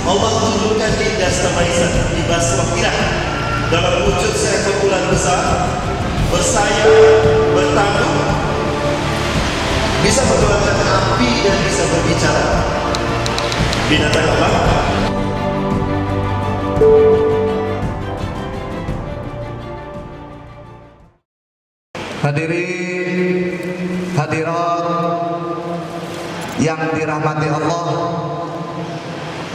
Allah turunkan di Dastamaisan di Basrah Irak dalam wujud seekor ular besar, bersayap, bertanduk, bisa mengeluarkan api dan bisa berbicara. Binatang apa? Hadirin hadirat yang dirahmati Allah,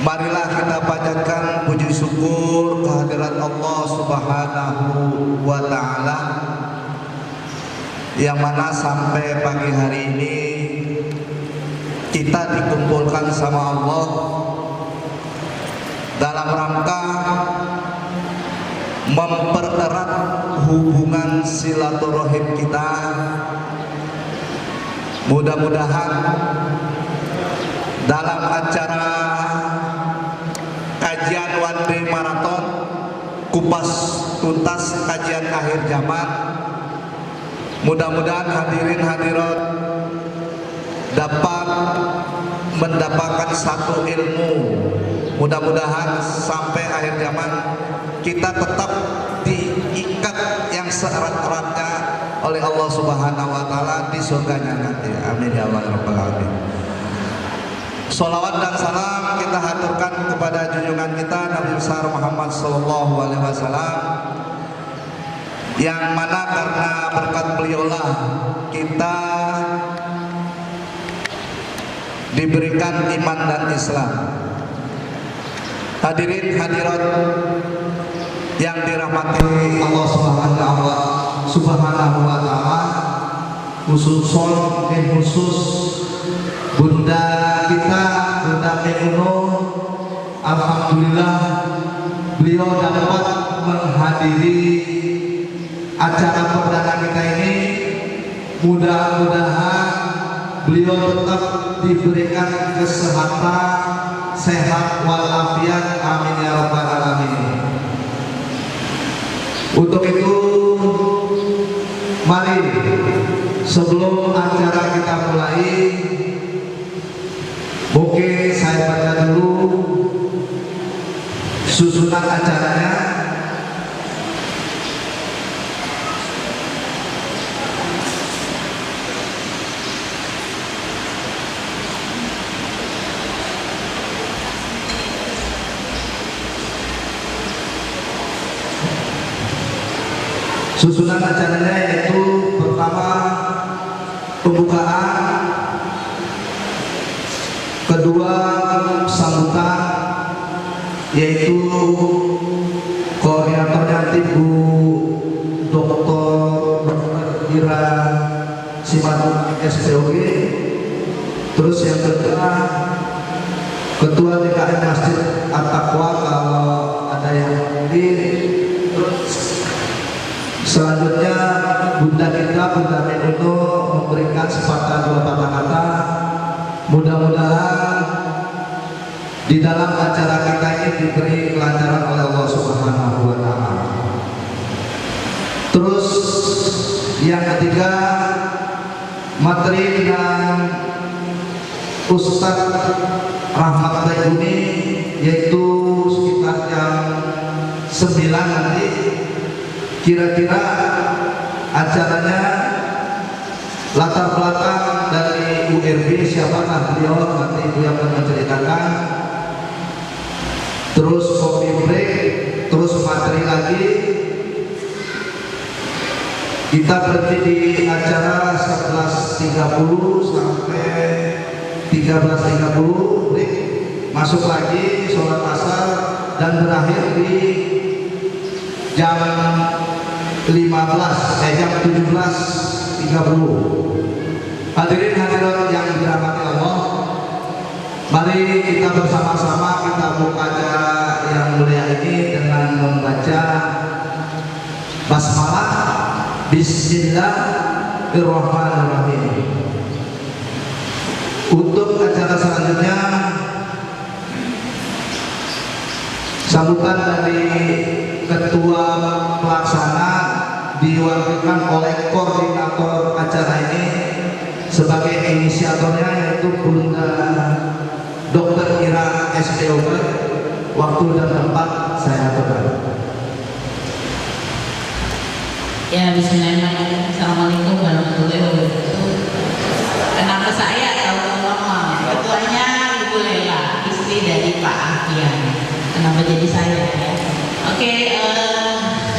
marilah kita panjatkan puji syukur kehadirat Allah Subhanahu wa Ta'ala, yang mana sampai pagi hari ini kita dikumpulkan sama Allah dalam rangka mempererat hubungan silaturahim kita. Mudah-mudahan dalam acara kajian one day marathon kupas tuntas kajian akhir zaman, mudah-mudahan hadirin hadirat dapat mendapatkan satu ilmu. Mudah-mudahan sampai akhir zaman kita tetap diikat yang seerat-eratnya oleh Allah Subhanahu wa Ta'ala di surganya nanti. Amin ya Allah rabbal alamin. Sholawat dan salam kita haturkan kepada junjungan kita Nabi besar Muhammad sallallahu alaihi wasallam, yang mana karena berkat beliaulah kita diberikan iman dan Islam. Hadirin hadirat yang dirahmati Allah Subhanahu wa Ta'ala, khusus Bunda kita, Bunda Maimunah, alhamdulillah beliau dapat menghadiri acara perdana kita ini. Mudah-mudahan beliau tetap diberikan kesehatan, sehat walafiat, amin ya rabbal alamin. Untuk itu, mari sebelum acara kita mulai, oke, saya baca dulu susunan acaranya. Susunan acaranya yaitu pertama pembukaan, kedua sambutan, yaitu koordinatornya Bu Dr. Ira Simanun SPOG. Terus yang kedua Ketua DKM Masjid At-Taqwa kalau ada yang hadir. Terus selanjutnya Bunda kita, Bunda Maimunah, memberikan sepatah dua patah kata. Mudah-mudahan di dalam acara kita ini diberi kelancaran oleh Allah Subhanahu wa Ta'ala. Terus yang ketiga, materi dengan Ustadz Rahmat Baikuni, yaitu sekitar jam 9 nanti. Kira-kira acaranya latar belakang dari URB siapakah beliau, nanti beliau akan menceritakan. Terus kopi break, terus materi lagi. Kita berhenti di acara 11.30 sampai 13.30, break, masuk lagi sholat asar dan berakhir di jam 17.30. Hadirin hadirat yang dirahmati Allah, mari kita bersama-sama kita buka acara yang mulia ini dengan membaca basmalah. Bismillahirrahmanirrahim. Untuk acara selanjutnya, sambutan dari Ketua Pelaksana diwakilkan oleh koordinator acara ini sebagai inisiatornya, yaitu Bunda Dr. Ira SPOG. waktu dan tempat saya aturkan. Ya, bismillahirrahmanirrahim. Assalamualaikum warahmatullahi wabarakatuh. Kenapa saya tahu lama? Ketuanya Ibu Lela, istri dari Pak Afian. Kenapa jadi saya ya? Oke,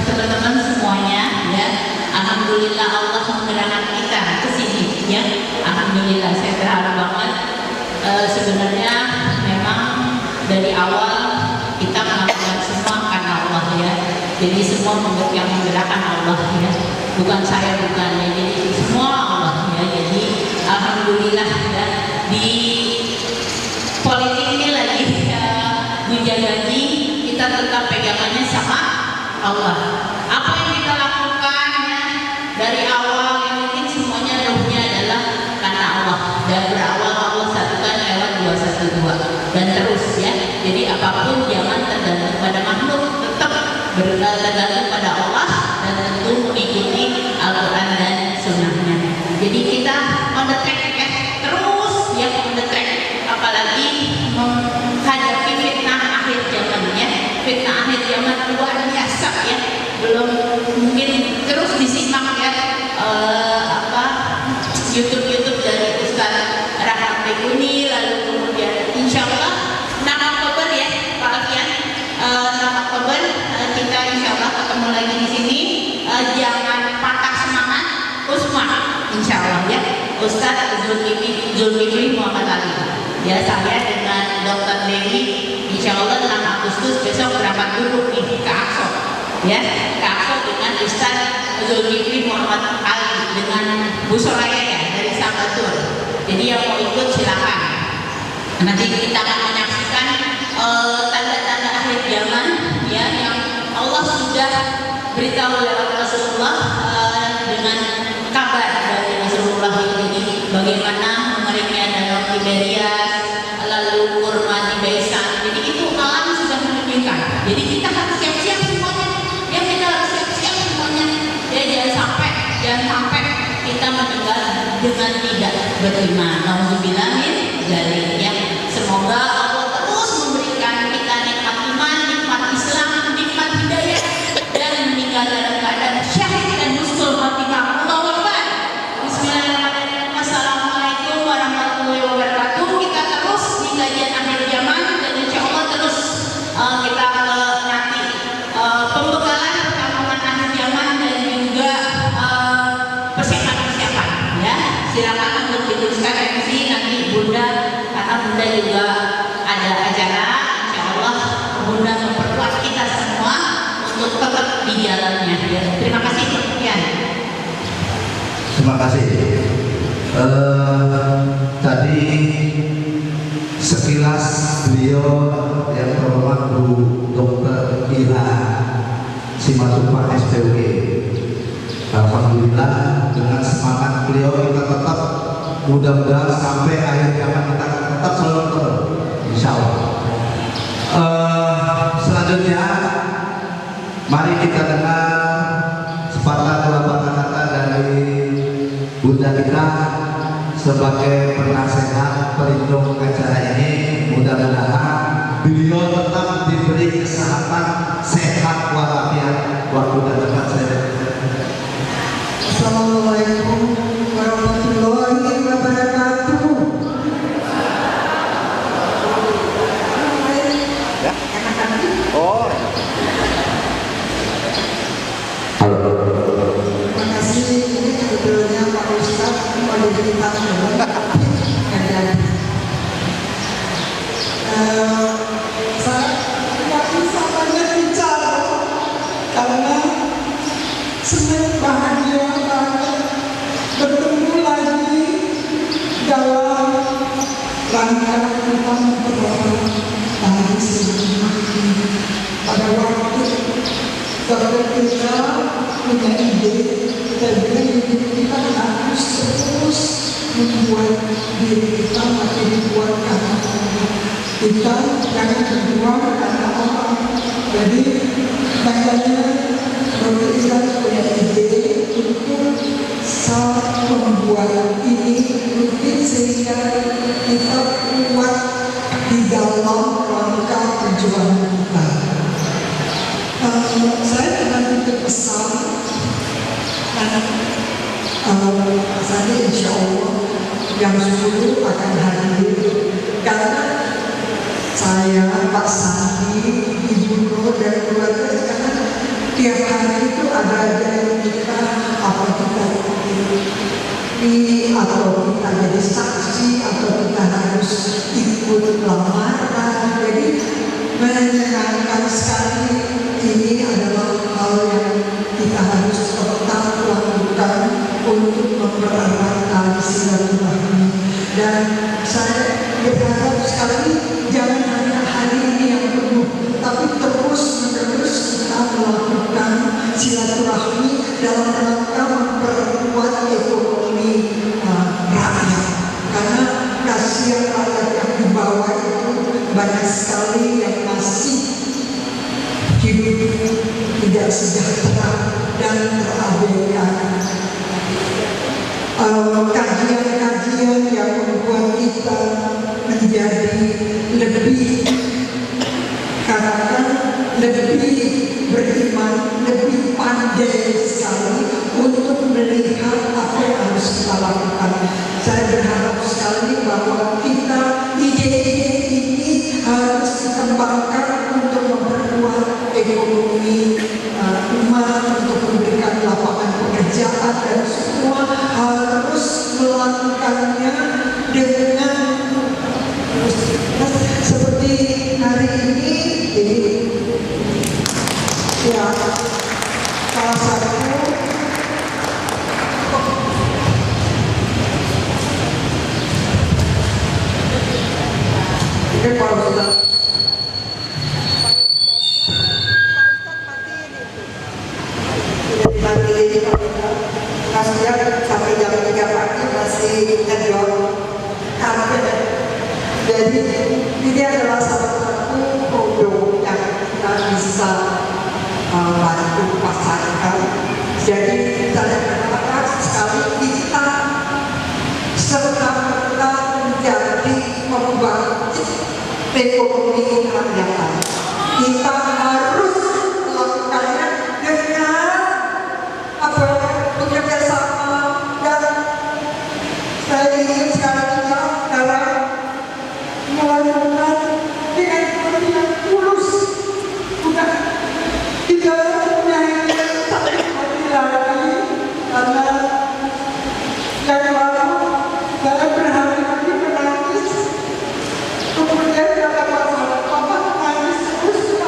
teman-teman semuanya ya. Alhamdulillah Allah menggerakkan kita ke sini ya. Alhamdulillah saya berharap banget. Sebenarnya memang dari awal kita melakukan semua karena Allah ya. Jadi semua yang menggerakkan Allah ya, bukan saya, bukan ya. Jadi semua Allah ya. Jadi alhamdulillah ya, di politik ini lagi ya, menjalani kita tetap pegangannya sama Allah. Apa yang kita lakukan ya, dari awal yang penting semuanya rohnya adalah karena Allah, dan berawal Allah satukan lewat 212 dan terus ya. Jadi apapun jangan tergantung pada makhluk, tetap bergantung pada Allah dan tentu mengikuti Al-Quran dan Sunnahnya. Jadi kita on the track ya, terus ya on the track. Apalagi menghadapi fitnah akhir zamannya, fitnah akhir zaman luar biasa ya. Belum mungkin terus disimak ya YouTube dari Ustaz Rahmat Beguni, lalu kemudian Insya Allah 6 Oktober ya Pak Alfian, 6 Oktober kita Insya Allah ketemu lagi di sini. Jangan patah semangat, Usman Insya Allah ya, Ustaz Zulkifli Muhammad Ali ya. Saya dengan Dr. Dewi Insya Allah 6 Agustus besok berangkat dulu nih ke Aqsa ya, ke Aqsa dengan Ustaz Zulkifli Muhammad Ali dengan Bu Soraya ya dari Sabatur. Jadi yang mau ikut silakan. Nanti kita akan menyaksikan tanda-tanda akhir zaman ya, yang Allah sudah beritahu lewat Rasulullah dengan kabar dari Rasulullah. Jadi bagaimana mengeringnya danau Tiberias, lalu kurma di Baisan. Jadi itu alam sudah menunjukkan. Jadi kita harus siap-siap semuanya. Ya, kita harus siap-siap semuanya. Ya, jangan sampai kita meninggal dengan tidak beriman. Nauzubillah min dzalik ya. Semoga Allah terus memberikan kita nikmat iman, nikmat Islam, nikmat hidayah, dan meninggal dalam keadaan syahid dan husnul khotimah. Allahu Akbar. Bismillahirrahmanirrahim. Assalamualaikum warahmatullahi wabarakatuh. Kita terus di kajian akhir zaman dan insya Allah terus kita nanti pembekalan perkampungan akhir zaman dan juga persiapan ya. Silakan untuk dituliskan MC nanti Bunda, karena Bunda juga ada acara. Insya Allah Bunda memperkuat kita semua untuk tetap di jalannya ya. Terima kasih sekian. Terima kasih. Tadi sekilas beliau yang terhormat Bu Dr. Ira Simatupang SPUG. Alhamdulillah dengan semangat beliau kita tetap, mudah-mudahan sampai akhir zaman kita tetap selalu terus, insya Allah. Selanjutnya mari kita dengar sepatah dua patah kata dari Bunda kita sebagai penasehat pelindung acara ini. Mudah-mudahan beliau tetap diberi kesehatan, sehat walafiat, waktu dan tempat saya. Assalamualaikum warahmatullahi wabarakatuh. Ya? Oh. Halo. Terima kasih. Ini sebetulnya Pak Ustaz mau diberitahu saya tidak bisa banyak bicara karena senang bahagia banget bertemu lagi dalam rangka kita memperoleh tali silaturahmi. Pada waktu kita punya ide, kita bilang kita harus terus membuat diri kita makin kuat karena kita jangan berjuang karena orang. Jadi makanya kita punya ide untuk saat membuat ini mungkin sehingga kita kuat di dalam rangka perjuangan Saya dengan titip pesan dan saya insya Allah yang 10 akan hadir karena saya, Pak Sandi, Ibu Nur dan keluarga karena tiap hari itu ada aja yang kita apa kita atau kita jadi saksi atau kita harus ikut lamaran. Jadi menyenangkan sekali. Ini adalah hal yang kita harus tetap lakukan untuk mempererat tali silaturahmi. Dan saya berharap sekali jangan hanya hari ini yang penuh, tapi terus-menerus kita melakukan silaturahmi dalam rangka memperkuat ekonomi rakyat. Karena kasihan rakyat yang di bawah itu banyak sekali yang masih hidup tidak sejahtera dan terabaikan. Kajian-kajian yang membuat kita menjadi lebih katakan lebih beriman, lebih pandai sekali untuk melihat apa yang harus kita lakukan. Saya berharap sekali bahwa kita ide-ide ini harus dikembangkan untuk memperkuat ekonomi umat, untuk memberikan lapangan pekerjaan, dan semua harus melakukannya dengan seperti hari ini. Jadi ya salah satu kalau sudah kasihan sampai jam 3 pagi masih ngedor kafe. Jadi ini adalah salah satu produk yang kita bisa bantu pasarkan. Jadi saya berharap sekali kita serta-merta menjadi pembangkit ekonomi kerakyatan. Kita harus melakukannya dengan bekerja sama, dan saya ingin sekarang melakukan dengan hati yang tulus. Sudah tidak punya sakit hati lagi, karena yang lalu saya berhari-hari menangis. Kemudian kata Papa menangis terus.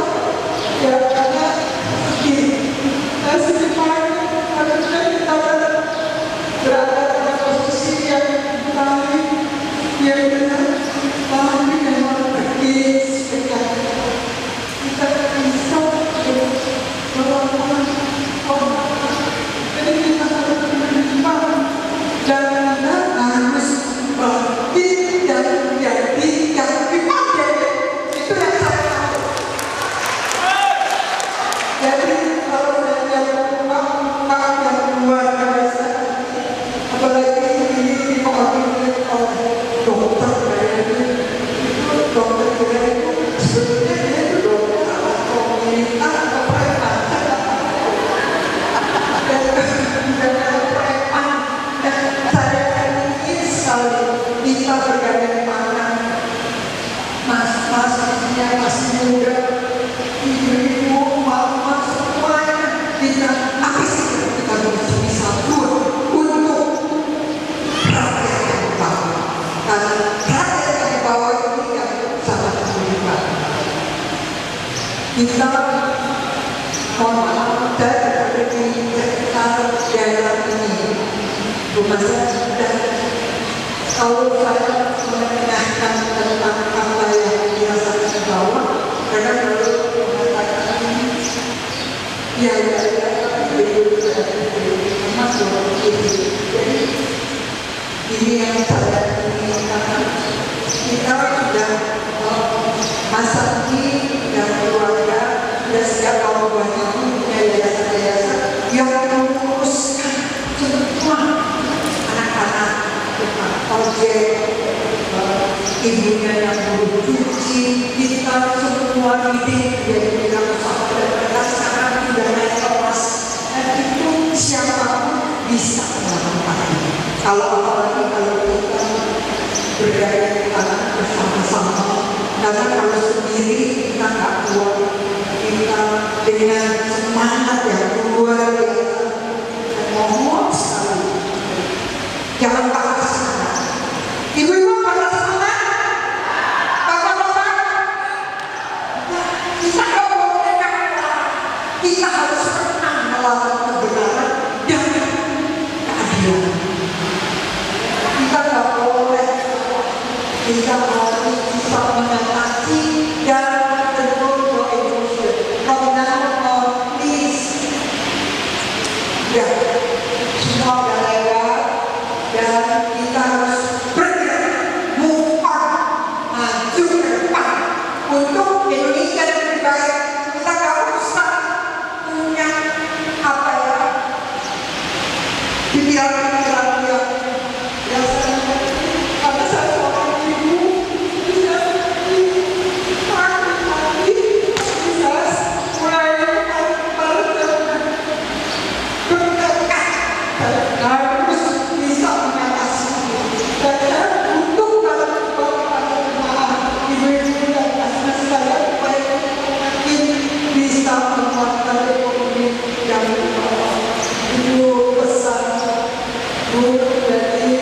Ya karena sedih banget. Karena kita berada pada posisi yang baik, yang benar, tapi memang begitu sekali. Kita bisa melakukan orang, jadi kita harus menerima dan kita harus bangkit dan menjadi yang dipakai. Itu yang saya tahu. Jadi kalau saya lihat yang luar biasa, apalagi ini dikoordinir oleh dokter itu dokter kita itu sebenarnya dia itu dokter komunitas atau preman dan saya ingin sekali kita bergandeng tangan, mas-mas masih muda, ibu-ibu, mama, semuanya kita apa sih kita bisa buat untuk rakyat yang di bawah. Karena rakyat yang di bawah ini yang sangat terlibat. Kita mohon maaf dan beri sekitar daerah ini rumah saya sudah, kalau saya menanyakan tentang apa yang dirasakan di bawah, karena baru mengatakan ya ini yang saya inginkan. Kita sudah masa ini dan keluarga sudah siap kalau banyak punya yayasan-yayasan yang menguruskan semua anak-anak ojek, ibunya yang guru cuci, kita semua didik jadi tidak usah. Dan sekarang dengan semangat yang luar biasa. Dan mohon sekali, jangan patah semangat. Ibu-ibu patah semangat? Bapak-bapak? Kita nggak boleh kalah. Kita harus pernah melawan kebenaran dan keadilan. Kita nggak boleh. Kita harus bisa mengatasi dan control emotion. From now on, please. Ya, semua udah lewat dan kita harus bergerak, move on, maju ke depan untuk Indonesia yang lebih baik. Kita nggak usah punya apa ya, pikiran-pikiran yang karena saya seorang ibu bisa harus bisa mengatasi dan untuk ibu-ibu dan anak saya supaya makin bisa menguatkan ekonomi yang itu pesan Bu dari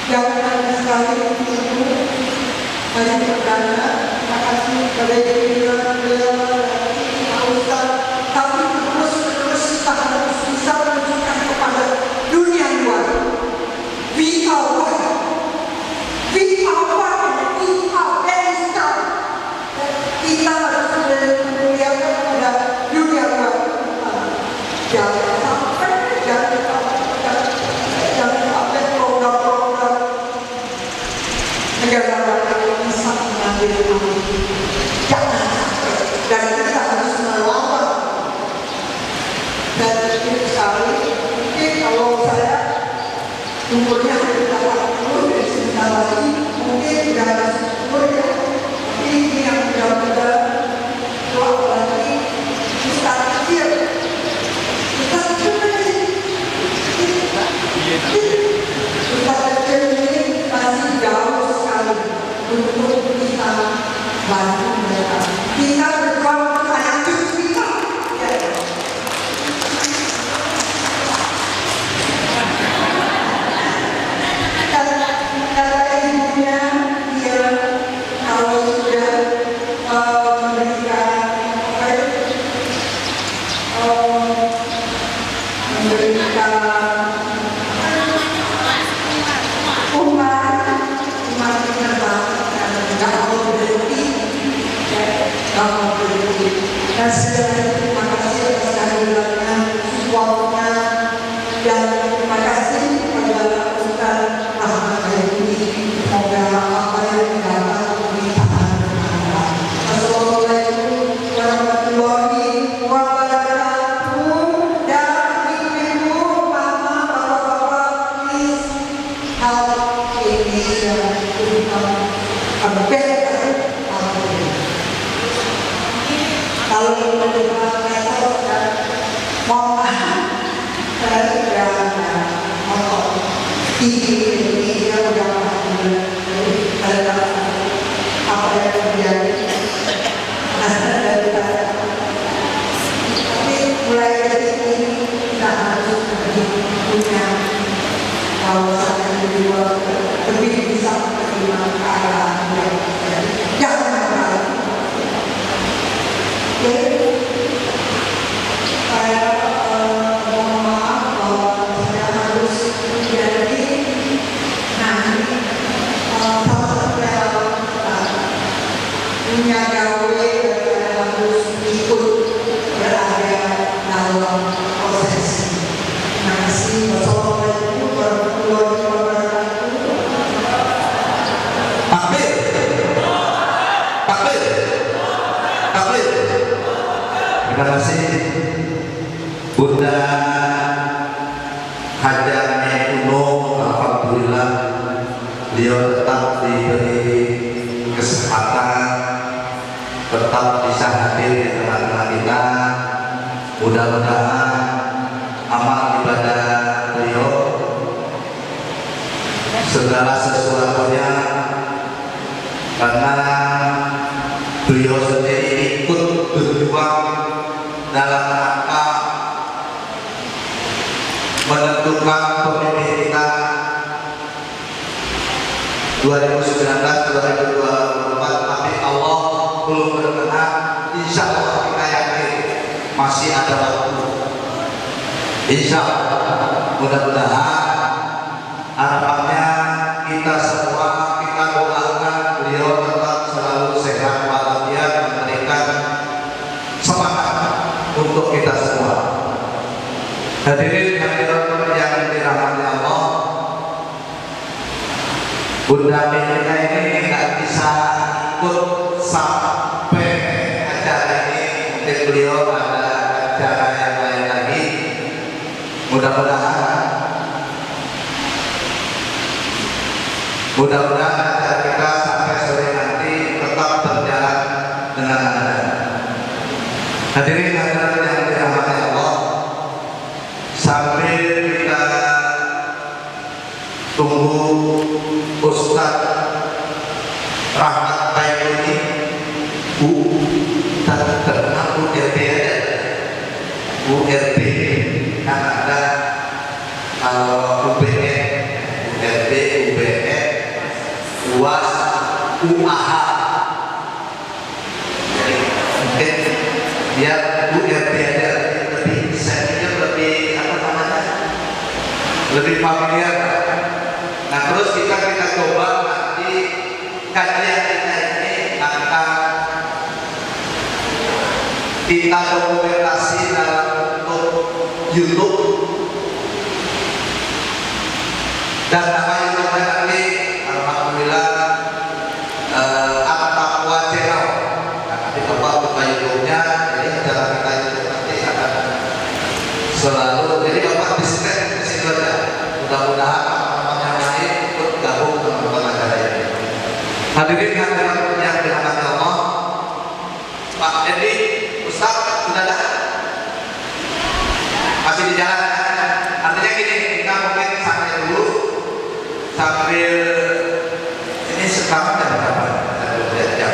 yang ada sekali ibu hari perdana. Terima kasih kepada beliau Pak Ustaz, tapi terus kita harus bisa menunjukkan kepada dunia luar, we are one, we are one, we are very strong. Kita harus melihatkan kepada dunia luar. Jangan sampai program-program negara lain bisa mengambil alih. Jangan sampai. Dan kita harus melawan. Dan itu sekali, mungkin kalau saya umurnya 80 dan sebentar lagi, mungkin sudah ada umur ya. Tapi ini yang muda-muda, tua lagi, kita kecil. Kita kecil ini masih jauh sekali untuk kita bantu mereka. Kita berjuang untuk anak cucu kita. Kata ibunya, dia kalau sudah memberikan dan segala terima kasih atas kehadirannya, supportnya, dan terima kasih kepada Ustaz Rahmat Bayuni. Semoga apa yang didapat ditahan bermanfaat. Assalamualaikum warahmatullahi wabarakatuh. Dan ibu-ibu, mama, bapak-bapak, please help Indonesia to become a better country. Kalau kita besok dan mohon maaf, saya sudah nonton TV Indonesia udah ada apa yang terjadi asal dari saya. Tapi mulai dari ini kita harus punya kawasan kedua lebih bisa menerima keadaan yang terjadi. Jangan kembali. Saya mohon maaf bahwa saya harus menjadi nanti salah satu punya gawe dan saya harus ikut berada dalam proses. Terima kasih. Wassalamualaikum warahmatullahi wabarakatuh. Takbir, takbir, takbir. Terima kasih Bunda Hajar Uno. Alhamdulillah beliau tetap diberi kesempatan, tetap bisa hadir di tengah-tengah kita. Mudah-mudahan amal ibadah beliau segala sesuatunya, karena beliau sendiri ikut 2019-2024, tapi Allah belum berkenan. Insya Allah kita yakin masih ada waktu. Insya Allah, mudah-mudahan harapannya kita semua, kita doakan beliau tetap selalu sehat walafiat, memberikan semangat untuk kita semua. Hadirin hadirat yang dirahmati Allah, Bunda Mega ini tidak bisa ikut sampai acara ini. Mungkin beliau ada acara yang lain lagi. Mudah-mudahan acara kita sampai sore nanti tetap berjalan dengan lancar. Hadirin hadirat yang dirahmati Allah, sambil kita tunggu Ustaz Rahmat Baikuni URB kan ada UBN, URB, UBN, UAS, UAH. Jadi mungkin biar URB aja lebih senior, lebih apa namanya, lebih familiar. Nah terus kita coba nanti kajian kita ini akan kita dokumentasi dalam bentuk YouTube, dan nama YouTube-nya nanti alhamdulillah At-Taqwa Channel. Nah, nanti coba buka YouTube-nya, jadi acara kita itu nanti akan selalu, jadi Bapak di-step di situ aja. Mudah-mudahan teman-teman yang lain ikut gabung teman-teman acara ini. Hadirin hadirat yang dirahmati Allah, Pak Edi, Ustaz, sudah ada? Masih di jalan? Artinya gini, kita mungkin sampai dulu sambil ini sekarang jam berapa? Jam.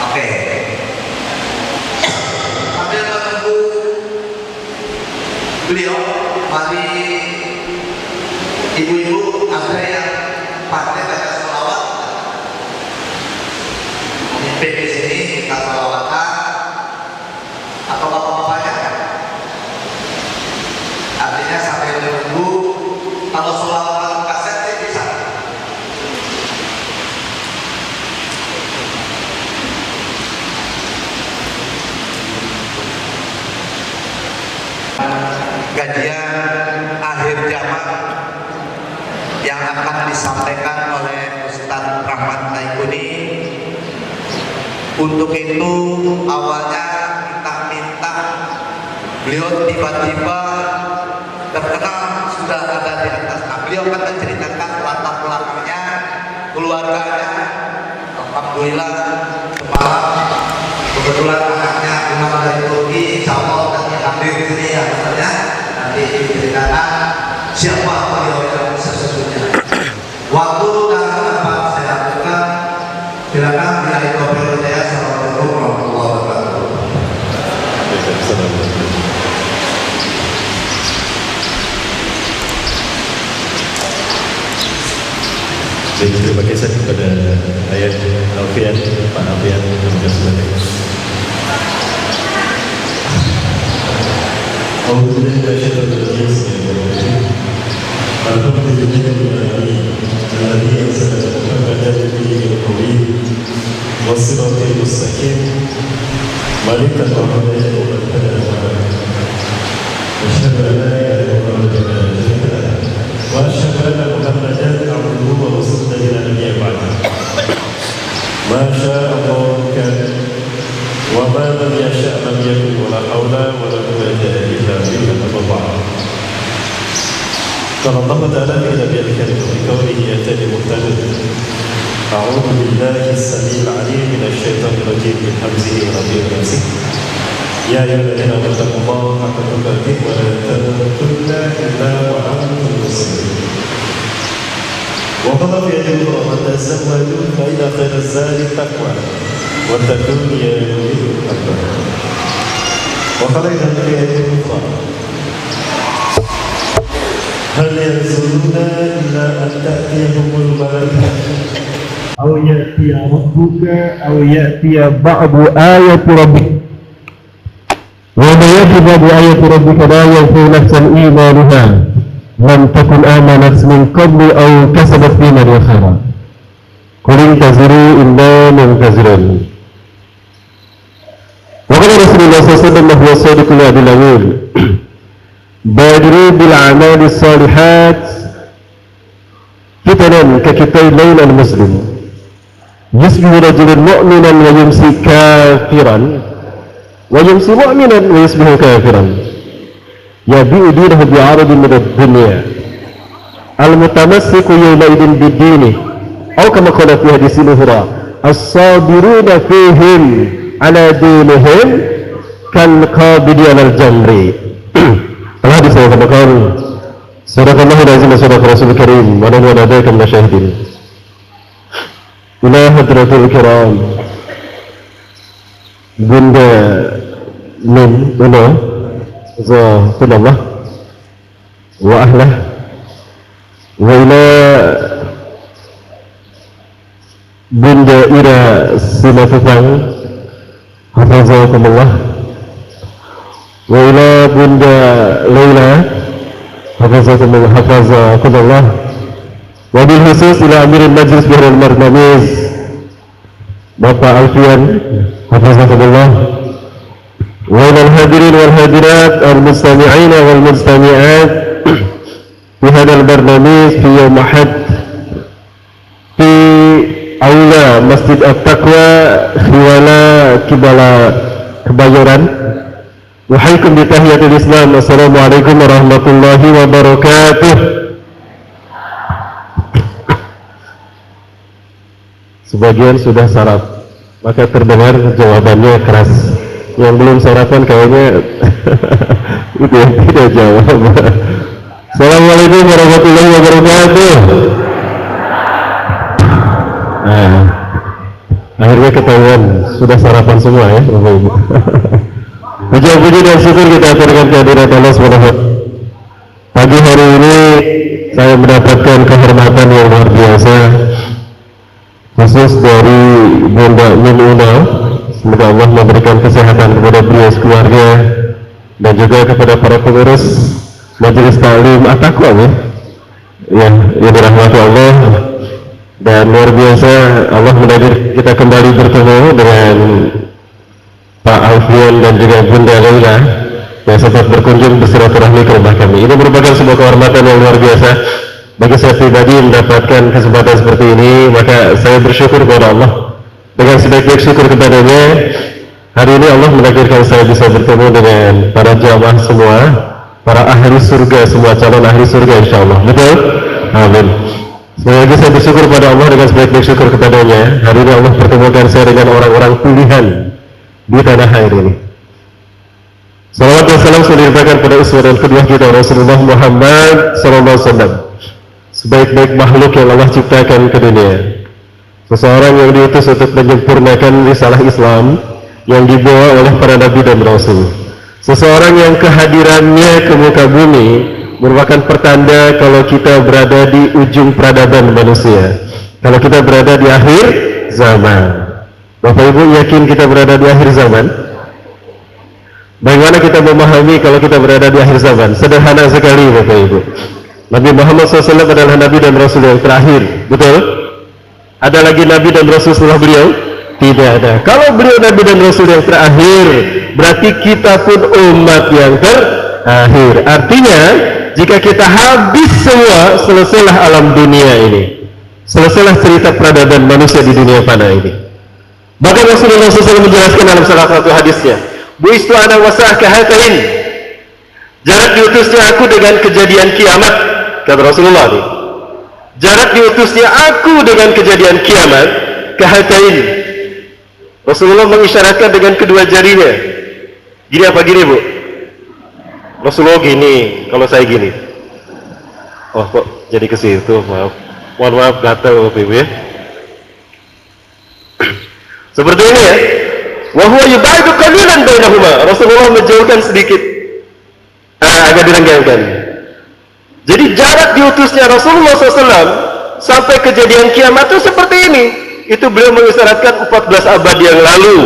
Oke. Sambil menunggu beliau, mari ibu-ibu ada yang pandai baca sholawat, memimpin di sini kita sholawatan, atau bapak-bapaknya. Artinya sampai menunggu, kalau sholawatan kaset sih bisa. Kajian akhir zaman yang akan disampaikan oleh Ustaz Rahmat Baikuni. Untuk itu awalnya kita minta beliau tiba-tiba terkenal sudah ada di atas. Nah, beliau akan menceritakan latar belakangnya, keluarganya. Alhamdulillah semalam kebetulan anaknya Imam dari Turki, insya Allah nanti hadir di sini ya, maksudnya nanti diceritakan siapa beliau yang sesungguhnya. Waktu dan tempat saya lakukan, silakan bila itu beliau saya. Assalamualaikum warahmatullahi wabarakatuh. Jadi terima kasih kepada Ayat Alfian, Pak Alfian, terima kasih banyak. Masya Allah kan, wa ma lam yasha' lam yakun, wa la hawla wa la quwwata illa billah. قال الله تعالى في نبي الكريم بقوله يهتدي مهتد. أعوذ بالله السميع العليم من الشيطان الرجيم من همزه ونفخه ونفسه. يا أيها الذين آمنوا اتقوا الله حق تقاته ولا تموتن إلا وأنتم مسلمون. وقال في آية أخرى وتزودوا فإن خير الزاد التقوى واتقون يا أولي الألباب. وقال أيضا في آية أخرى هل ينظرون إلا أن تأتيهم الملائكة أو يأتي ربك أو يأتي بعض آية ربك وما يأتي بعض آية ربك لا ينفع نفسا إيمانها لم تكن آمنت من قبل أو كسبت في إيمانها خيرا قل انتظروا إنا منتظرون. وقال رسول الله صلى الله عليه وسلم وهو الصادق الوعد الأمين بادروا بالأعمال الصالحات فتنا ككتي الليل المسلم يصبح رجل مؤمنا ويمسي كافرا ويمسي مؤمنا ويصبح كافرا يبيع دينه بعرض من الدنيا المتمسك يومئذ بالدين أو كما قال في حديث الأخرى الصابرون فيهم على دينهم كالقابض على الجمر. الحديث كما قال صدق الله العظيم وصدق رسول الكريم ونحن على ذلك من الشاهدين. إلى حضرة الكرام Bunda Min Uno Zahulullah wa ahlah wa ila Bunda Ira Simatupang Hafizakumullah wa ila Bunda Laila Hafizakumullah wa bil khusus ila Amirul Majlis Bihar al-Marnamiz Bapak Alfian Hafizakumullah wa ila al-hadirin wal hadirat al-mustami'in wal mustami'at fi hadha al-barnamij fi yawm ahad fi aula Masjid At-Taqwa Khiwala Kibala Kebayoran. Wahaikum bi tahiyatul Islam. Assalamualaikum warahmatullahi wabarakatuh. Sebagian sudah sarap, maka terdengar jawabannya keras. Yang belum sarapan kayaknya itu yang tidak jawab. Assalamualaikum warahmatullahi wabarakatuh. Nah, akhirnya ketahuan sudah sarapan semua ya, Bapak Ibu. Puji-puji dan syukur kita aturkan kehadirat Allah SWT. Pagi hari ini saya mendapatkan kehormatan yang luar biasa, khusus dari Bunda Min Uno. Semoga Allah memberikan kesehatan kepada beliau sekeluarga dan juga kepada para pengurus Majelis Ta'lim At-Taqwa ya, yang dirahmati Allah. Dan luar biasa Allah menakdir kita kembali bertemu dengan Pak Alfian dan juga Bunda Laila yang sempat berkunjung bersilaturahmi ke rumah kami. Ini merupakan sebuah kehormatan yang luar biasa bagi saya pribadi mendapatkan kesempatan seperti ini. Maka saya bersyukur kepada Allah dengan sebaik-baik syukur kepadanya. Hari ini Allah menakdirkan saya bisa bertemu dengan para jamaah semua, para ahli surga, semua calon ahli surga insyaallah. Betul? Amin. Sekali lagi saya bersyukur kepada Allah dengan sebaik-baik syukur kepadanya. Hari ini Allah pertemukan saya dengan orang-orang pilihan di tanah air ini. Salawat dan salam sudah diberikan pada uswah dan kedua kita Rasulullah Muhammad SAW, sebaik-baik makhluk yang Allah ciptakan ke dunia. Seseorang yang diutus untuk menyempurnakan risalah Islam yang dibawa oleh para nabi dan rasul. Seseorang yang kehadirannya ke muka bumi merupakan pertanda kalau kita berada di ujung peradaban manusia, kalau kita berada di akhir zaman. Bapak Ibu yakin kita berada di akhir zaman? Bagaimana kita memahami kalau kita berada di akhir zaman? Sederhana sekali Bapak Ibu. Nabi Muhammad SAW adalah Nabi dan Rasul yang terakhir. Betul? Ada lagi Nabi dan Rasul setelah beliau? Tidak ada. Kalau beliau Nabi dan Rasul yang terakhir, berarti kita pun umat yang terakhir. Artinya jika kita habis semua, selesailah alam dunia ini, selesailah cerita peradaban manusia di dunia fana ini. Bahkan Rasulullah SAW menjelaskan dalam salah satu hadisnya, buistu ana wasah kahatain, jarak diutusnya aku dengan kejadian kiamat, kata Rasulullah ini. Jarak diutusnya aku dengan kejadian kiamat kahatain. Rasulullah mengisyaratkan dengan kedua jarinya. Gini apa gini Bu? Rasulullah gini, kalau saya gini. Oh kok jadi ke situ, maaf. Mohon maaf gatal Bapak Ibu ya. Seperti ini ya. Wa huwa yubaidu qalilan bainahuma. Rasulullah menjauhkan sedikit. Agak direnggangkan. Jadi jarak diutusnya Rasulullah SAW sampai kejadian kiamat itu seperti ini. Itu beliau mengisyaratkan 14 abad yang lalu,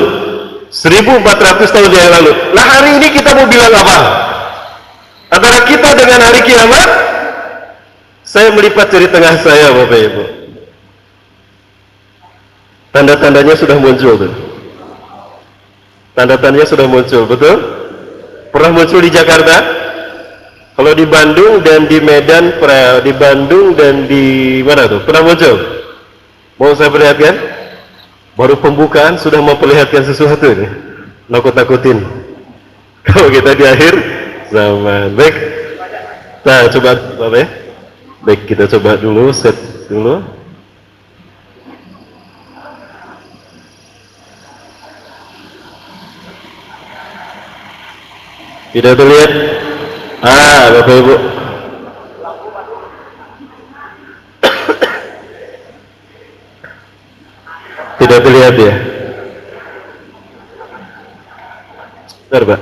1400 tahun yang lalu. Nah hari ini kita mau bilang apa? Antara kita dengan hari kiamat, saya melipat jari tengah saya, Bapak Ibu. Tanda-tandanya sudah muncul tuh. Tanda-tandanya sudah muncul, betul? Pernah muncul di Jakarta? Kalau di Bandung dan di Medan, di Bandung dan di mana tuh? Pernah muncul? Mau saya perlihatkan? Baru pembukaan sudah memperlihatkan sesuatu ini. Nakut-nakutin. Kalau kita di akhir zaman. Baik. Nah, coba Bapak ya. Baik, kita coba dulu, set dulu. Tidak terlihat. Bapak Ibu. Tidak terlihat ya. Bentar, Pak.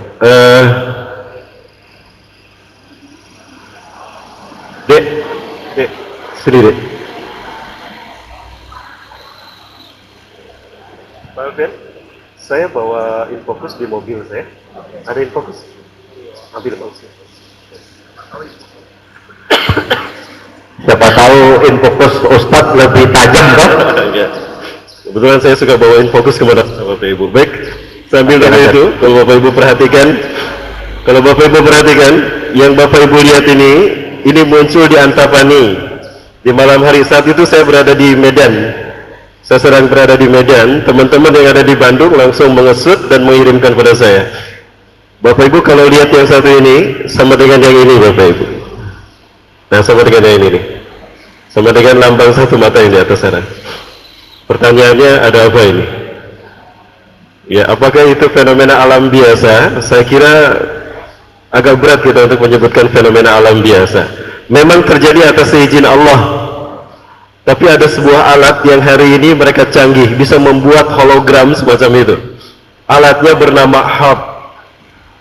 Dek, sini Dek. Pak Ben, saya bawa infocus di mobil saya. Ada infocus? Ambil Pak. Siapa tahu infocus Ustadz lebih tajam kan? Kebetulan saya suka bawa infocus kemana Bapak Ibu. Baik, sambil dari itu, kalau Bapak Ibu perhatikan, yang Bapak Ibu lihat ini muncul di Antapani. Di malam hari saat itu saya berada di Medan. Saya sedang berada di Medan. Teman-teman yang ada di Bandung langsung mengesut dan mengirimkan pada saya. Bapak Ibu kalau lihat yang satu ini sama dengan yang ini Bapak Ibu. Nah sama dengan yang ini nih. Sama dengan lambang satu mata yang di atas sana. Pertanyaannya ada apa ini? Ya apakah itu fenomena alam biasa? Saya kira agak berat kita untuk menyebutkan fenomena alam biasa. Memang terjadi atas izin Allah. Tapi ada sebuah alat yang hari ini mereka canggih bisa membuat hologram semacam itu. Alatnya bernama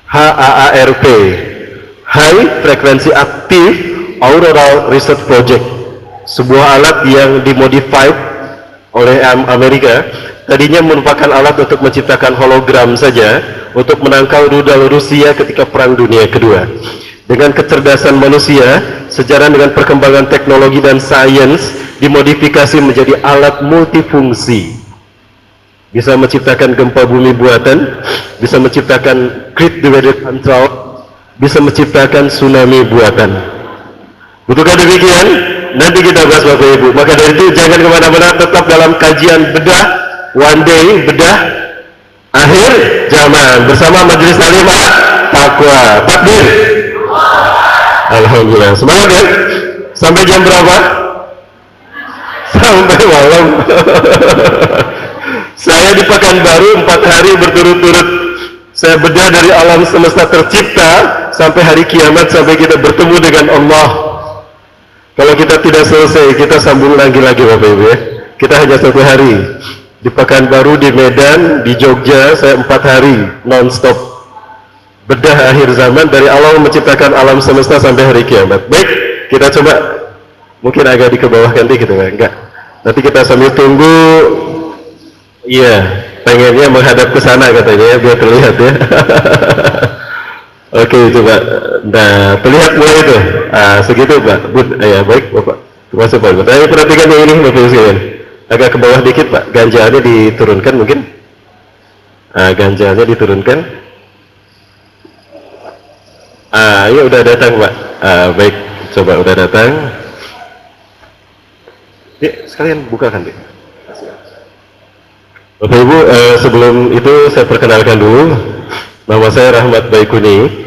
HAARP, High Frequency Active Auroral Research Project, sebuah alat yang dimodified oleh Amerika. Tadinya merupakan alat untuk menciptakan hologram saja untuk menangkal rudal Rusia ketika Perang Dunia Kedua. Dengan kecerdasan manusia, sejalan dengan perkembangan teknologi dan sains, dimodifikasi menjadi alat multifungsi. Bisa menciptakan gempa bumi buatan, bisa menciptakan grid divided control, bisa menciptakan tsunami buatan. Butuhkah demikian? Nanti kita bahas Bapak Ibu. Maka dari itu jangan kemana-mana, tetap dalam kajian bedah one day, bedah akhir zaman bersama Majelis Alimah Taqwa. Takbir. Alhamdulillah. Semangat ya. Sampai jam berapa? Sampai malam. Saya di Pekanbaru 4 hari berturut-turut. Saya bedah dari alam semesta tercipta sampai hari kiamat, sampai kita bertemu dengan Allah. Kalau kita tidak selesai, kita sambung lagi Bapak Ibu ya. Kita hanya 1 hari. Di Pekanbaru, di Medan, di Jogja, saya 4 hari non-stop. Bedah akhir zaman dari Allah menciptakan alam semesta sampai hari kiamat. Baik, kita coba. Mungkin agak di ke bawah ganti gitu kan? Enggak. Nanti kita sambil tunggu. Iya, pengennya menghadap ke sana katanya ya, biar terlihat ya. Oke, coba. Nah, terlihat mulai itu. Segitu Pak. Ya baik Bapak. Terima kasih Pak. Saya perhatikan yang ini Bapak sekalian. Agak ke bawah dikit Pak. Ganjalnya diturunkan mungkin. Ganjalnya diturunkan. Ya udah datang Pak. Baik. Coba udah datang. Ya, sekalian bukakan deh. Bapak Ibu, sebelum itu saya perkenalkan dulu. Nama saya Rahmat Baikuni.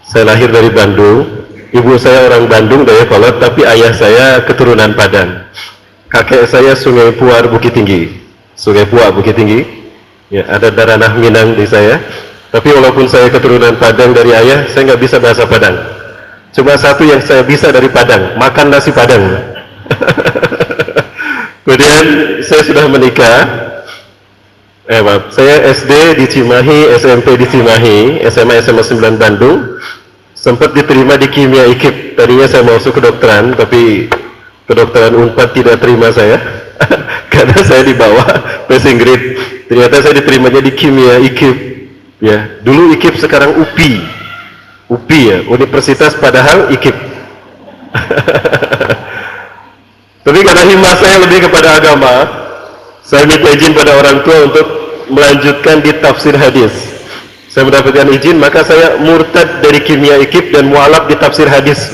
Saya lahir dari Bandung. Ibu saya orang Bandung, Dayakolot, tapi ayah saya keturunan Padang. Kakek saya Sungai Puar Bukit Tinggi. Sungai Puar Bukit Tinggi. Ya, ada darah Minang di saya. Tapi walaupun saya keturunan Padang dari ayah, saya nggak bisa bahasa Padang. Cuma satu yang saya bisa dari Padang, makan nasi Padang. Kemudian saya sudah menikah. Saya SD di Cimahi, SMP di Cimahi, SMA 9 Bandung. sempat diterima di kimia IKIP. Tadinya saya mau masuk kedokteran, tapi kedokteran Unpad tidak terima saya karena saya di bawah passing grade. Ternyata saya diterimanya di kimia IKIP. Ya, dulu IKIP, sekarang UPI. UPI ya, Universitas padahal IKIP. Tapi karena himmah saya lebih kepada agama, saya minta izin pada orang tua untuk melanjutkan di tafsir hadis. Saya mendapatkan izin, maka saya murtad dari kimia IKIP dan mualaf di tafsir hadis.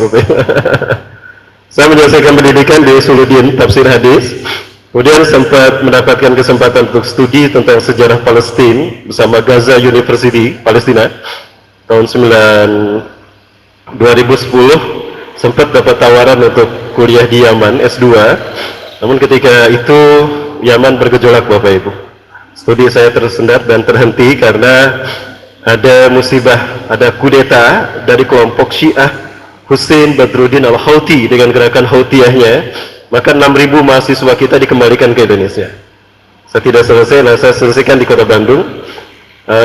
Saya menyelesaikan pendidikan di Suludin tafsir hadis, kemudian sempat mendapatkan kesempatan untuk studi tentang sejarah Palestina bersama Gaza University Palestina tahun 2010. Sempat dapat tawaran untuk kuliah di Yaman S2, namun ketika itu Yaman bergejolak Bapak Ibu. Studi saya tersendat dan terhenti karena ada musibah, ada kudeta dari kelompok Syiah Hussein Badruddin Al-Houthi dengan gerakan Houthiyahnya. Maka 6.000 mahasiswa kita dikembalikan ke Indonesia. Saya tidak selesai, nah saya selesaikan di Kota Bandung.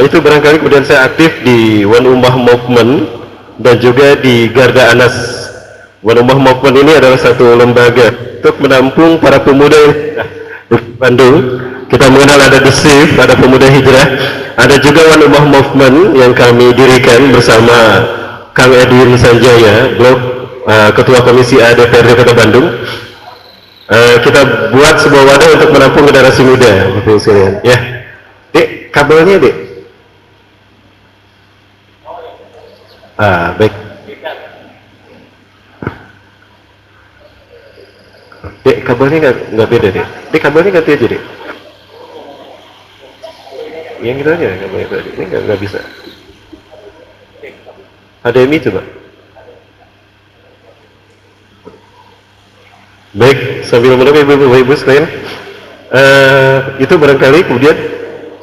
Itu barangkali kemudian saya aktif di One Ummah Movement dan juga di Garda Anas. One Ummah Movement ini adalah satu lembaga untuk menampung para pemuda di Bandung. Kita mengenal ada The Shift, ada Pemuda Hijrah, ada juga One Ummah Movement yang kami dirikan bersama Kang Edwin Sanjaya, Ketua Komisi A DPRD Kota Bandung. Kita buat sebuah wadah untuk menampung generasi muda, Bapak sekalian. Ya, Dek, kabelnya Dek. Baik. Dek, kabelnya nggak beda Dek. Dek, kabelnya ganti aja Dek. Yang gitu aja kabelnya tadi. Ini nggak bisa. HDMI coba. Baik, sambil menunggu ibu-ibu sekalian, itu barangkali kemudian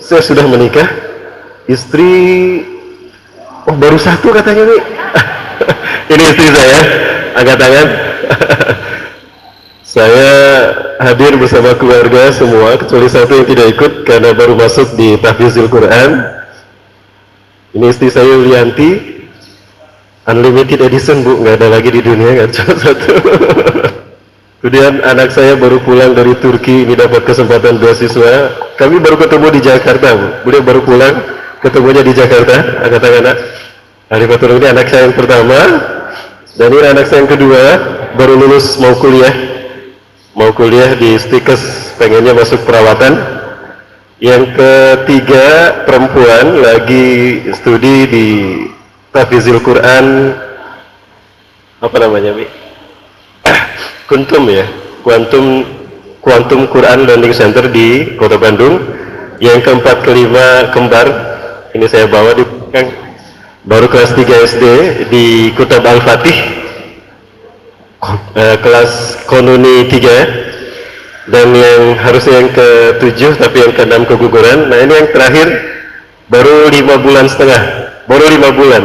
saya sudah menikah, istri, baru satu katanya nih. Ini istri saya, angkat tangan. Saya hadir bersama keluarga semua, kecuali satu yang tidak ikut karena baru masuk di tahfizul Quran. Ini istri saya Yulianti, unlimited edition Bu, nggak ada lagi di dunia, nggak cuma satu. Kemudian anak saya baru pulang dari Turki, ini dapat kesempatan beasiswa. Kami baru ketemu di Jakarta Bu, beliau baru pulang, ketemunya di Jakarta. Angkat tangan Nak. Alifatul ini anak saya yang pertama, dan ini anak saya yang kedua, baru lulus mau kuliah di Stikes, pengennya masuk perawatan. Yang ketiga perempuan lagi studi di Tahfizul Quran, apa namanya Bi? Kuntum ya, Quantum Quran Learning Center di Kota Bandung. Yang keempat kelima kembar, ini saya bawa di belakang, baru kelas 3 SD di Kutab Al-Fatih, kelas Konuni 3, dan yang harusnya yang ke-7 tapi yang ke-6 keguguran. Nah ini yang terakhir baru 5 bulan setengah, baru 5 bulan.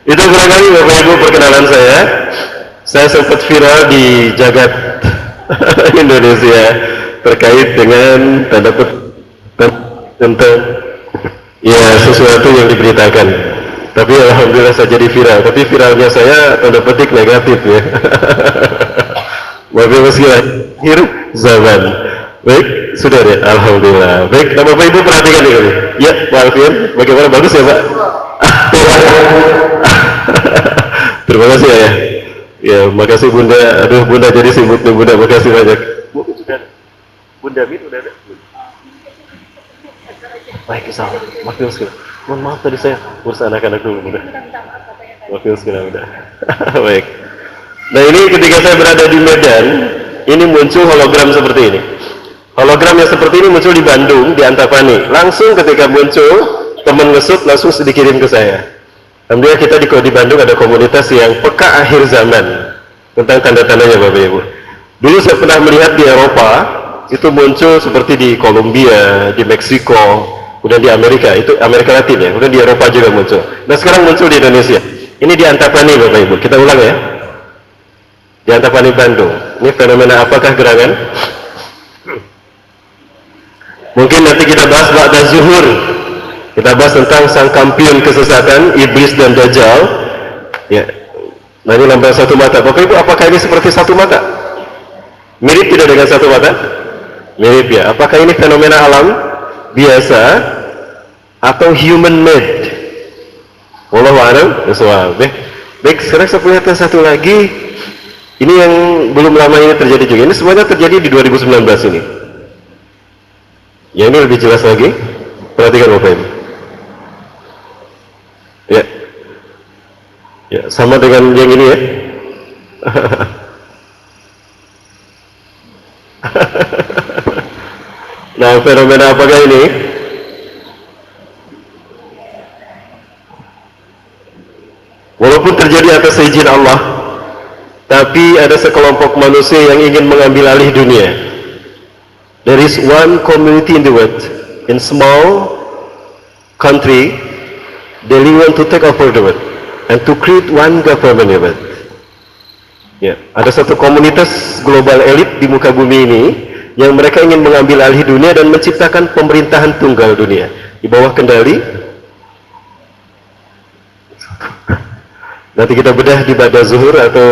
Itu barangkali Bapak Ibu perkenalan saya. Saya sempat viral di jagat Indonesia terkait dengan tanda tentang ya sesuatu yang diberitakan. Tapi alhamdulillah saya jadi viral. Tapi viralnya saya tanda petik negatif ya. Bapak Ibu sekalian, akhir zaman. Baik, sudah deh, alhamdulillah. Baik, nah Bapak Ibu perhatikan ini. Ya, Pak Alfian, bagaimana, bagus ya Pak? Terima kasih ya. Ya, makasih Bunda. Aduh, Bunda jadi sibuk nih Bunda. Makasih banyak. Bunda Min udah ada. Baik, salah. Maafin sekali. Mohon maaf tadi saya urus anak-anak dulu Bunda. Maafin sekali Bunda. Baik. Nah ini ketika saya berada di Medan, ini muncul hologram seperti ini. Hologram yang seperti ini muncul di Bandung, di Antapani. Langsung ketika muncul, teman ngesut langsung dikirim ke saya. Alhamdulillah kita di Bandung ada komunitas yang peka akhir zaman tentang tanda-tandanya Bapak Ibu. Dulu saya pernah melihat di Eropa, itu muncul seperti di Kolombia, di Meksiko, kemudian di Amerika, itu Amerika Latin ya, kemudian di Eropa juga muncul. Nah sekarang muncul di Indonesia. Ini di Antapani Bapak Ibu, kita ulang ya. Di Antapani Bandung. Ini fenomena apakah gerangan? Mungkin nanti kita bahas ba'da zuhur. Kita bahas tentang sang kampion kesesatan, iblis dan dajjal. Ya. Nah ini lampiran satu mata. Bapak Ibu, apakah ini seperti satu mata? Mirip tidak dengan satu mata? Mirip ya. Apakah ini fenomena alam biasa atau human made? Wallahu a'lam bishawab. Baik, sekarang saya perlihatkan satu lagi. Ini yang belum lama ini terjadi juga. Ini semuanya terjadi di 2019 ini. Ya, ini lebih jelas lagi. Perhatikan Bapak Ibu. Ya. Ya, sama dengan yang ini ya. Nah, fenomena apakah ini? Walaupun terjadi atas izin Allah, tapi ada sekelompok manusia yang ingin mengambil alih dunia. There is one community in the world, in small country, they want to take over the world and to create one government in the world. Ya, ada satu komunitas global elit di muka bumi ini yang mereka ingin mengambil alih dunia dan menciptakan pemerintahan tunggal dunia di bawah kendali. Nanti kita bedah di pada zuhur atau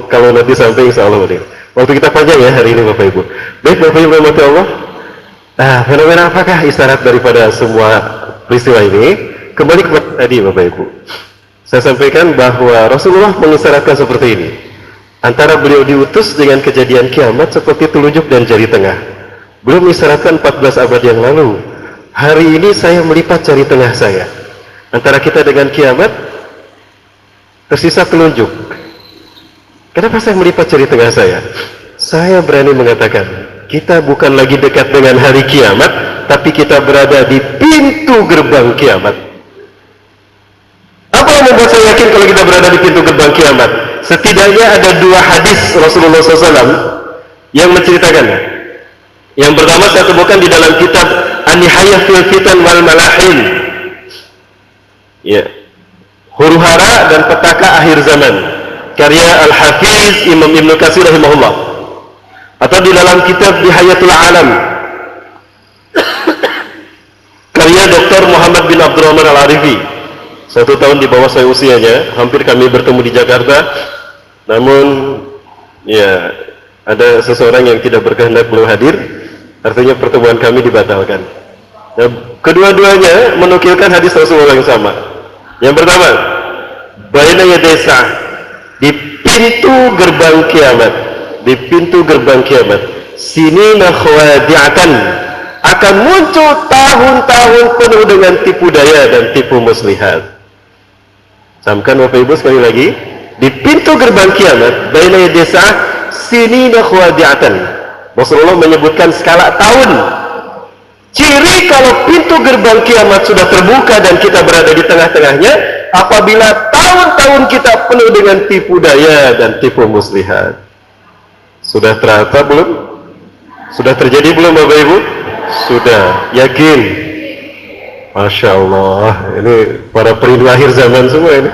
kalau nanti sampai insya Allah. Waktu kita panjang ya hari ini Bapak Ibu. Baik Bapak Ibu rahmati Allah. Fenomena apakah isyarat daripada semua peristiwa ini? Kembali ke tadi Bapak Ibu. Saya sampaikan bahwa Rasulullah mengisyaratkan seperti ini. Antara beliau diutus dengan kejadian kiamat seperti telunjuk dan jari tengah. Beliau mengisyaratkan 14 abad yang lalu. Hari ini saya melipat jari tengah saya. Antara kita dengan kiamat tersisa telunjuk. Kenapa saya melipat jari tengah saya? Saya berani mengatakan, kita bukan lagi dekat dengan hari kiamat, tapi kita berada di pintu gerbang kiamat. Apa yang membuat saya yakin kalau kita berada di pintu gerbang kiamat? Setidaknya ada dua hadis Rasulullah SAW yang menceritakannya. Yang pertama saya temukan di dalam kitab An-Nihayah fil Fitan wal Malahin. Ya. Huru-hara dan petaka akhir zaman, karya Al-Hafiz Imam Ibn Katsir rahimahullah, atau di dalam kitab Bihayatul Alam karya Dr. Muhammad bin Abdurrahman Al-Arifi. 1 tahun di bawah saya usianya, hampir kami bertemu di Jakarta, namun ya ada seseorang yang tidak berkehendak belum hadir, artinya pertemuan kami dibatalkan. Nah, kedua-duanya menukilkan hadis Rasulullah yang sama. Yang pertama, baina yadesa, di pintu gerbang kiamat, di pintu gerbang kiamat, sinina khawadi'atan, akan muncul tahun-tahun penuh dengan tipu daya dan tipu muslihat. Samkan Bapak Ibu sekali lagi, di pintu gerbang kiamat, baina yadesa, sinina khawadi'atan. Rasulullah menyebutkan skala tahun. Ciri kalau pintu gerbang kiamat sudah terbuka dan kita berada di tengah-tengahnya, apabila tahun-tahun kita penuh dengan tipu daya dan tipu muslihat. Sudah terasa belum? Sudah terjadi belum Bapak Ibu? Sudah, yakin? Masya Allah, ini para perindu akhir zaman semua ini.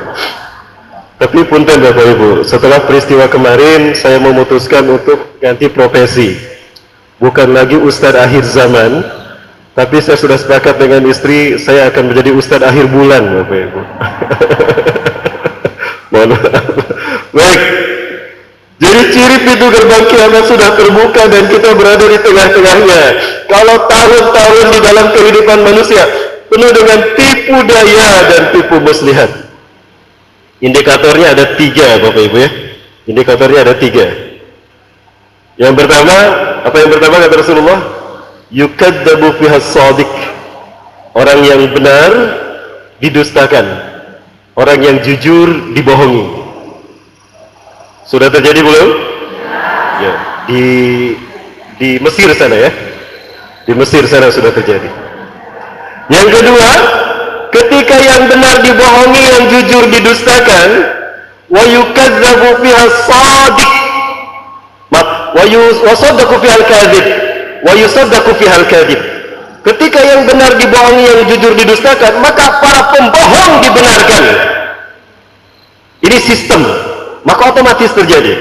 Tapi punten Bapak Ibu, setelah peristiwa kemarin saya memutuskan untuk ganti profesi. Bukan lagi Ustadz akhir zaman, tapi saya sudah sepakat dengan istri, saya akan menjadi Ustadz akhir bulan, Bapak Ibu. Baik. Jadi ciri pintu gerbang kiamat sudah terbuka dan kita berada di tengah-tengahnya. Kalau tahun-tahun di dalam kehidupan manusia penuh dengan tipu daya dan tipu muslihat. Indikatornya ada 3, Bapak Ibu ya. Indikatornya ada 3. Yang pertama, apa yang pertama kata Rasulullah? Yukadzabu fiha shadiq, orang yang benar didustakan, orang yang jujur dibohongi. Sudah terjadi belum? Ya, di Mesir sana ya, di Mesir sana sudah terjadi. Yang kedua, ketika yang benar dibohongi, yang jujur didustakan, wa yukadzabu fiha shadiq, wa yusaddaqu fiha al-kadzib, wa yusaddaqu fiha al-kadzib. Ketika yang benar dibohongi, yang jujur didustakan, maka para pembohong dibenarkan. Ini sistem, maka otomatis terjadi.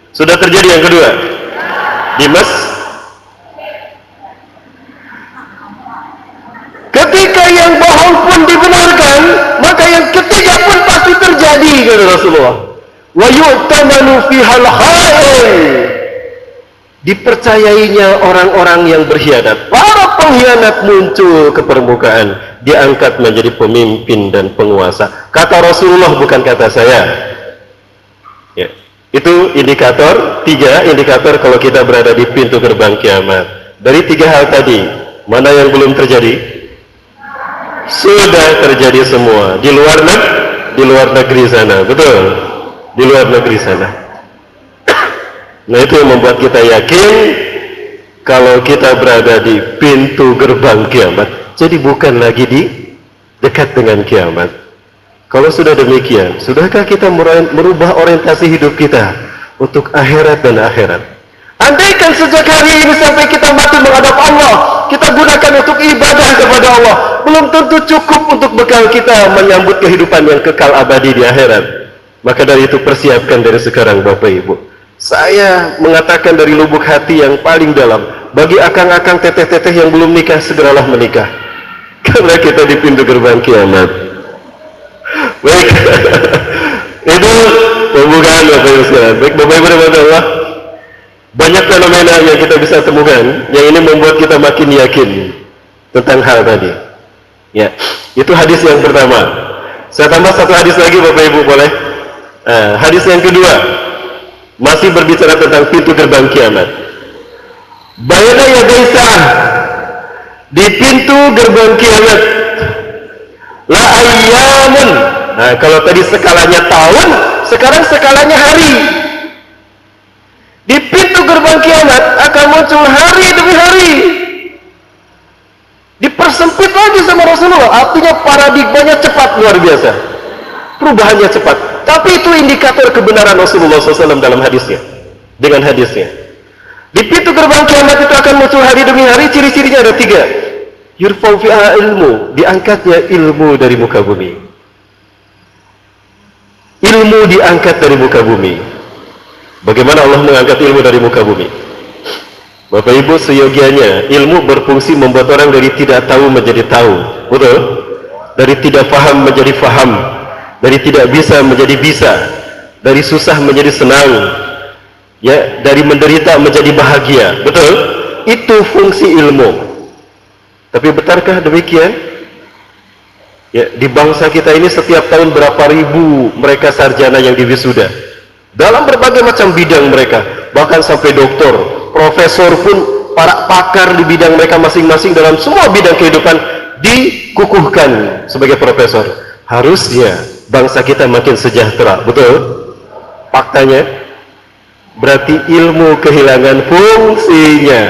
Sudah terjadi yang kedua. Dimas, ketika yang bohong pun dibenarkan, maka yang ketiga pun pasti terjadi. terjadi, kata Rasulullah. Wa yu'tamanu fihal kha'in. Dipercayainya orang-orang yang berkhianat. Para pengkhianat muncul ke permukaan, diangkat menjadi pemimpin dan penguasa. Kata Rasulullah, bukan kata saya. Ya. Itu indikator, 3 indikator kalau kita berada di pintu gerbang kiamat. Dari 3 hal tadi, mana yang belum terjadi? Sudah terjadi semua di luar negeri sana, betul, di luar negeri sana. Nah, itu yang membuat kita yakin kalau kita berada di pintu gerbang kiamat. Jadi bukan lagi di dekat dengan kiamat. Kalau sudah demikian, sudahkah kita merubah orientasi hidup kita untuk akhirat dan akhirat? Andaikan sejak hari ini sampai kita mati menghadap Allah, kita gunakan untuk ibadah kepada Allah, belum tentu cukup untuk bekal kita menyambut kehidupan yang kekal abadi di akhirat. Maka dari itu persiapkan dari sekarang, Bapak Ibu. Saya mengatakan dari lubuk hati yang paling dalam, bagi akang-akang teteh-teteh yang belum nikah, segeralah menikah, karena kita di pintu gerbang kiamat. Baik, itu pembukaan Bapak Ibu sekalian. Baik, Bapak Ibu dan Allah, banyak fenomena yang kita bisa temukan yang ini membuat kita makin yakin tentang hal tadi. Ya, itu hadis yang pertama. Saya tambah satu hadis lagi, Bapak Ibu, boleh? Hadis yang kedua masih berbicara tentang pintu gerbang kiamat. Bayana ya Daisah, di pintu gerbang kiamat, la ayyamun. Nah, kalau tadi skalanya tahun, sekarang skalanya hari. Di pintu gerbang kiamat akan muncul hari demi hari. Dipersempit lagi sama Rasulullah, artinya paradigmanya cepat, luar biasa. Perubahannya cepat. Tapi itu indikator kebenaran Rasulullah SAW dalam hadisnya. Dengan hadisnya, di pintu gerbang kiamat itu akan muncul hari demi hari. Ciri-cirinya ada 3. Yurfa'u fiha ilmu, diangkatnya ilmu dari muka bumi. Ilmu diangkat dari muka bumi. Bagaimana Allah mengangkat ilmu dari muka bumi? Bapak Ibu, seyogianya ilmu berfungsi membuat orang dari tidak tahu menjadi tahu, betul? Dari tidak paham menjadi paham, dari tidak bisa menjadi bisa, dari susah menjadi senang, ya, dari menderita menjadi bahagia, betul? Itu fungsi ilmu. Tapi benarkah demikian? Ya, di bangsa kita ini setiap tahun berapa ribu mereka sarjana yang diwisuda dalam berbagai macam bidang mereka, bahkan sampai doktor, profesor pun, para pakar di bidang mereka masing-masing dalam semua bidang kehidupan dikukuhkan sebagai profesor. Harusnya bangsa kita makin sejahtera, betul? Faktanya berarti ilmu kehilangan fungsinya.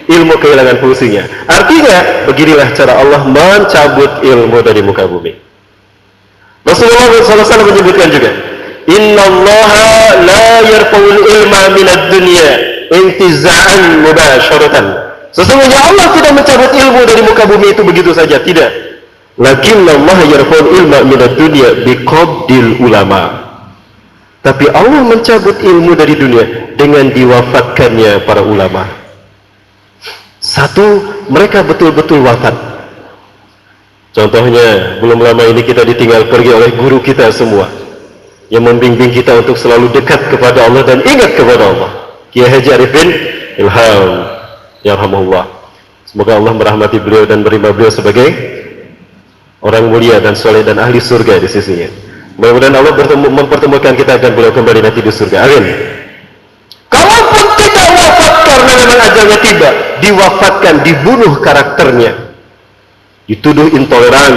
Ilmu kehilangan fungsinya. Artinya beginilah cara Allah mencabut ilmu dari muka bumi. Rasulullah SAW menyebutkan juga, innallaha la yarfa'ul ilma minad dunya intiza'an mubasyaratan. Sesungguhnya Allah tidak mencabut ilmu dari muka bumi itu begitu saja, tidak. Lakinnallaha yarfa'ul ilma minad dunya biqabdil ulama. Tapi Allah mencabut ilmu dari dunia dengan diwafatkannya para ulama. Satu, mereka betul-betul wafat. Contohnya, belum lama ini kita ditinggal pergi oleh guru kita semua yang membimbing kita untuk selalu dekat kepada Allah dan ingat kepada Allah, Kiai Haji Arifin Ilham, yarhamullah. Semoga Allah merahmati beliau dan menerima beliau sebagai orang mulia dan soleh dan ahli surga di sisinya. Mudah-mudahan Allah mempertemukan kita dan beliau kembali nanti di surga. Amin. Kalaupun tidak wafat karena memang ajalnya tiba, diwafatkan, dibunuh karakternya, dituduh intoleran,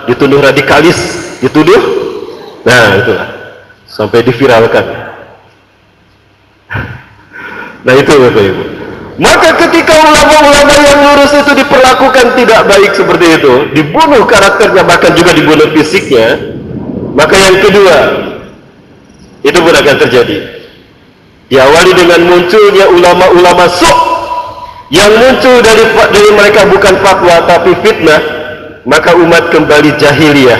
dituduh radikalis, dituduh, nah itulah, sampai diviralkan. Nah itu Bapak Ibu. Maka ketika ulama-ulama yang lurus itu diperlakukan tidak baik seperti itu, dibunuh karakternya, bahkan juga dibunuh fisiknya, maka yang kedua itu pun akan terjadi. Diawali dengan munculnya ulama-ulama su' yang muncul dari mereka bukan fatwa tapi fitnah, maka umat kembali jahiliyah.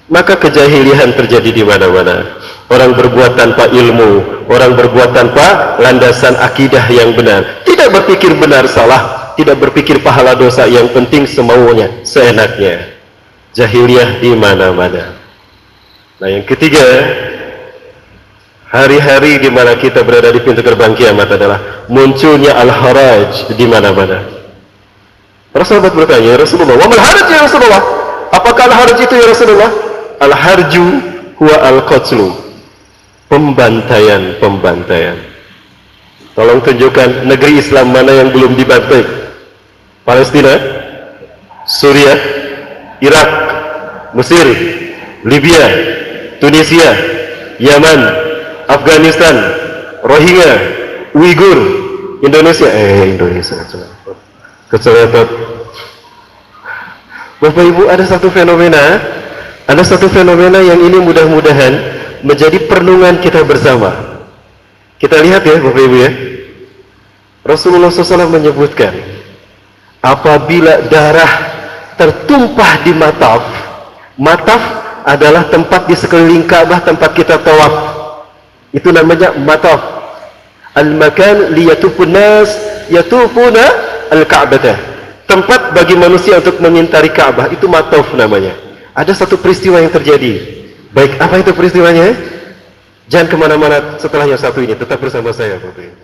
Maka kejahilian terjadi di mana-mana. Orang berbuat tanpa ilmu, orang berbuat tanpa landasan akidah yang benar, tidak berpikir benar salah, tidak berpikir pahala dosa, yang penting semaunya, seenaknya. Jahiliyah di mana-mana. Nah, yang ketiga, hari-hari di mana kita berada di pintu gerbang kiamat adalah munculnya al-haraj di mana-mana. Para sahabat bertanya, ya Rasulullah, wa mal haraj ya Rasulullah? Apakah al-haraj itu ya Rasulullah? Al-harju huwa al-qatlu. Pembantaian. Tolong tunjukkan negeri Islam mana yang belum dibantai. Palestina, Suriah, Irak, Mesir, Libya, Tunisia, Yaman, Afghanistan, Rohingya, Uighur, Indonesia. Indonesia. Kecelakaan. Bapak Ibu, ada satu fenomena yang ini mudah-mudahan menjadi perenungan kita bersama. Kita lihat ya Bapak Ibu ya. Rasulullah SAW menyebutkan, apabila darah tertumpah di mataf adalah tempat di sekeliling Ka'bah, tempat kita tawaf. Itu namanya mataf. Al-makan liyatufun nas yatufuna al-Ka'bah. Tempat bagi manusia untuk mengintari Ka'bah, itu mataf namanya. Ada satu peristiwa yang terjadi. Baik, apa itu peristiwanya? Jangan kemana-mana setelah yang satu ini, tetap bersama saya Bapak Ibu.